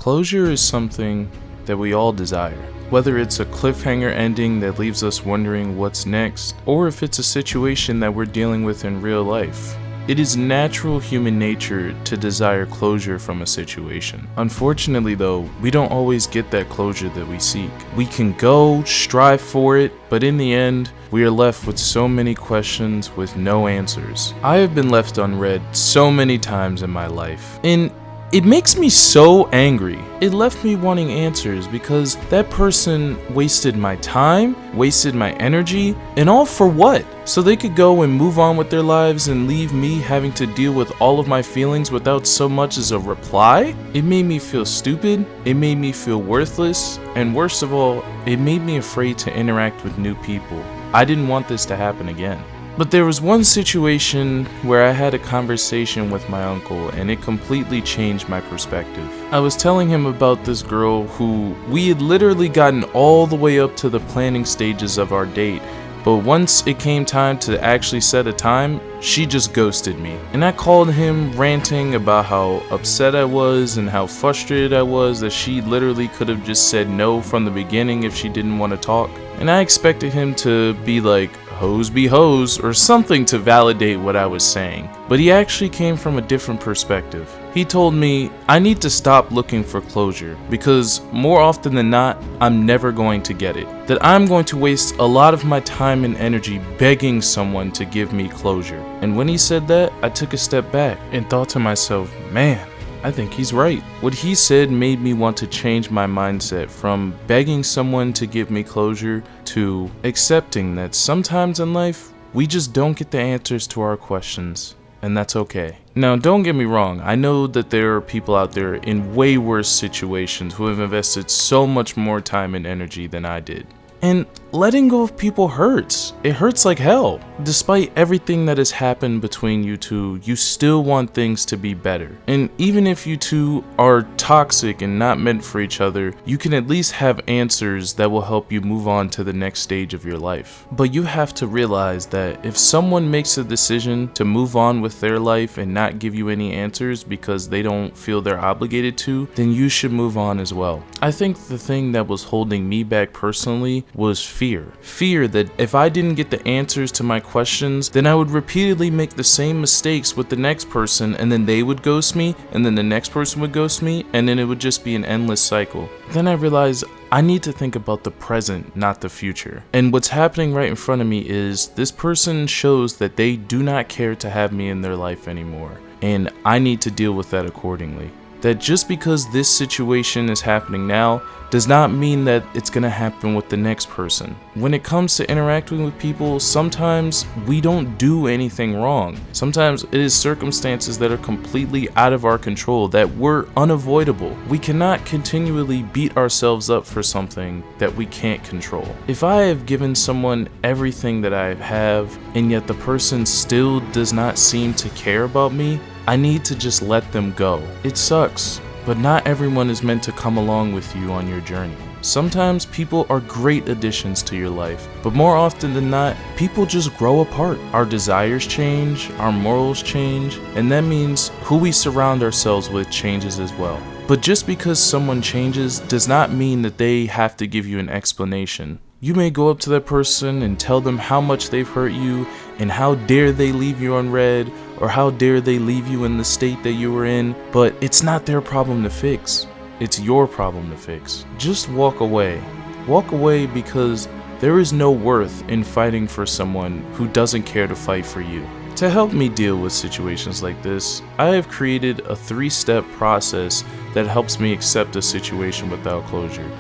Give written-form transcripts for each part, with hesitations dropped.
Closure is something that we all desire. Whether it's a cliffhanger ending that leaves us wondering what's next, or if it's a situation that we're dealing with in real life. It is natural human nature to desire closure from a situation. Unfortunately though, we don't always get that closure that we seek. We can go, strive for it, but in the end, we are left with so many questions with no answers. I have been left unread so many times in my life, and it makes me so angry. It left me wanting answers because that person wasted my time, wasted my energy, and all for what? So they could go and move on with their lives and leave me having to deal with all of my feelings without so much as a reply? It made me feel stupid, it made me feel worthless, and worst of all, it made me afraid to interact with new people. I didn't want this to happen again. But there was one situation where I had a conversation with my uncle and it completely changed my perspective. I was telling him about this girl who we had literally gotten all the way up to the planning stages of our date, but once it came time to actually set a time, she just ghosted me. And I called him ranting about how upset I was and how frustrated I was that she literally could have just said no from the beginning if she didn't want to talk. And I expected him to be like, hoes be hoes, or something to validate what I was saying. But he actually came from a different perspective. He told me I need to stop looking for closure because more often than not, I'm never going to get it. That I'm going to waste a lot of my time and energy begging someone to give me closure. And when he said that, I took a step back and thought to myself, man, I think he's right. What he said made me want to change my mindset from begging someone to give me closure to accepting that sometimes in life, we just don't get the answers to our questions, and that's okay. Now, don't get me wrong, I know that there are people out there in way worse situations who have invested so much more time and energy than I did. And letting go of people hurts. It hurts like hell. Despite everything that has happened between you two, you still want things to be better. And even if you two are toxic and not meant for each other, you can at least have answers that will help you move on to the next stage of your life. But you have to realize that if someone makes a decision to move on with their life and not give you any answers because they don't feel they're obligated to, then you should move on as well. I think the thing that was holding me back personally was fear. Fear that if I didn't get the answers to my questions, then I would repeatedly make the same mistakes with the next person, and then they would ghost me, and then the next person would ghost me, and then it would just be an endless cycle. Then I realized I need to think about the present, not the future. And what's happening right in front of me is this person shows that they do not care to have me in their life anymore, and I need to deal with that accordingly. That just because this situation is happening now does not mean that it's going to happen with the next person. When it comes to interacting with people, sometimes we don't do anything wrong. Sometimes it is circumstances that are completely out of our control, that were unavoidable. We cannot continually beat ourselves up for something that we can't control. If I have given someone everything that I have, and yet the person still does not seem to care about me, I need to just let them go. It sucks, but not everyone is meant to come along with you on your journey. Sometimes people are great additions to your life, but more often than not, people just grow apart. Our desires change, our morals change, and that means who we surround ourselves with changes as well. But just because someone changes does not mean that they have to give you an explanation. You may go up to that person and tell them how much they've hurt you and how dare they leave you unread, or how dare they leave you in the state that you were in, but it's not their problem to fix. It's your problem to fix. Just walk away. Walk away because there is no worth in fighting for someone who doesn't care to fight for you. To help me deal with situations like this, I have created a 3-step process that helps me accept a situation without closure.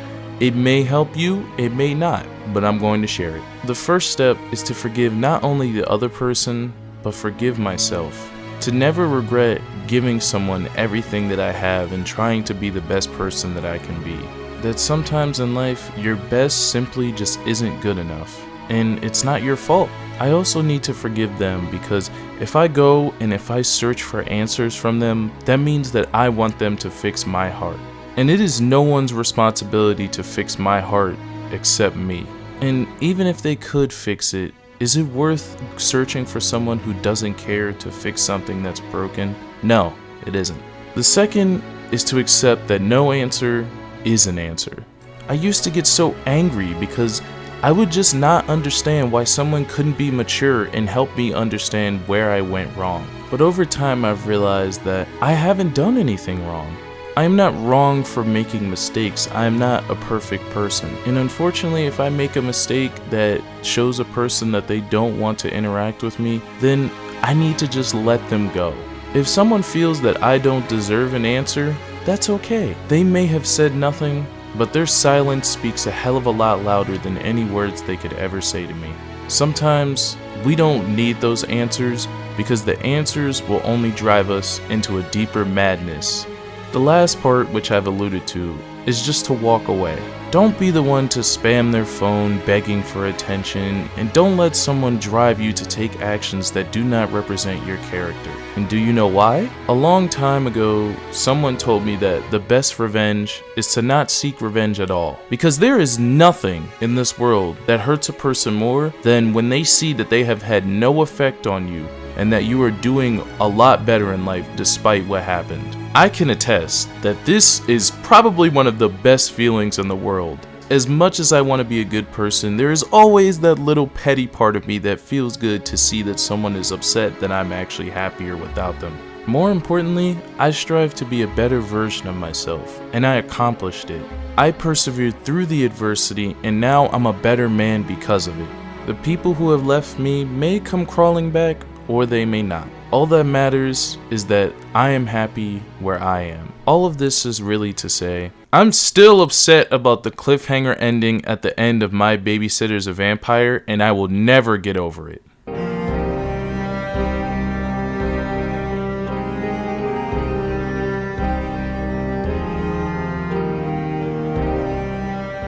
It may help you, it may not, but I'm going to share it. The first step is to forgive not only the other person, but forgive myself. To never regret giving someone everything that I have and trying to be the best person that I can be. That sometimes in life, your best simply just isn't good enough, and it's not your fault. I also need to forgive them because if I go and if I search for answers from them, that means that I want them to fix my heart. And it is no one's responsibility to fix my heart except me. And even if they could fix it, is it worth searching for someone who doesn't care to fix something that's broken? No, it isn't. The second is to accept that no answer is an answer. I used to get so angry because I would just not understand why someone couldn't be mature and help me understand where I went wrong. But over time I've realized that I haven't done anything wrong. I am not wrong for making mistakes. I am not a perfect person. And unfortunately, if I make a mistake that shows a person that they don't want to interact with me, then I need to just let them go. If someone feels that I don't deserve an answer, that's okay. They may have said nothing, but their silence speaks a hell of a lot louder than any words they could ever say to me. Sometimes we don't need those answers because the answers will only drive us into a deeper madness. The last part, which I've alluded to, is just to walk away. Don't be the one to spam their phone begging for attention, and don't let someone drive you to take actions that do not represent your character. And do you know why? A long time ago, someone told me that the best revenge is to not seek revenge at all. Because there is nothing in this world that hurts a person more than when they see that they have had no effect on you and that you are doing a lot better in life despite what happened. I can attest that this is probably one of the best feelings in the world. As much as I want to be a good person, there is always that little petty part of me that feels good to see that someone is upset that I'm actually happier without them. More importantly, I strive to be a better version of myself, and I accomplished it. I persevered through the adversity, and now I'm a better man because of it. The people who have left me may come crawling back, or they may not. All that matters is that I am happy where I am. All of this is really to say, I'm still upset about the cliffhanger ending at the end of My Babysitter's a Vampire, and I will never get over it.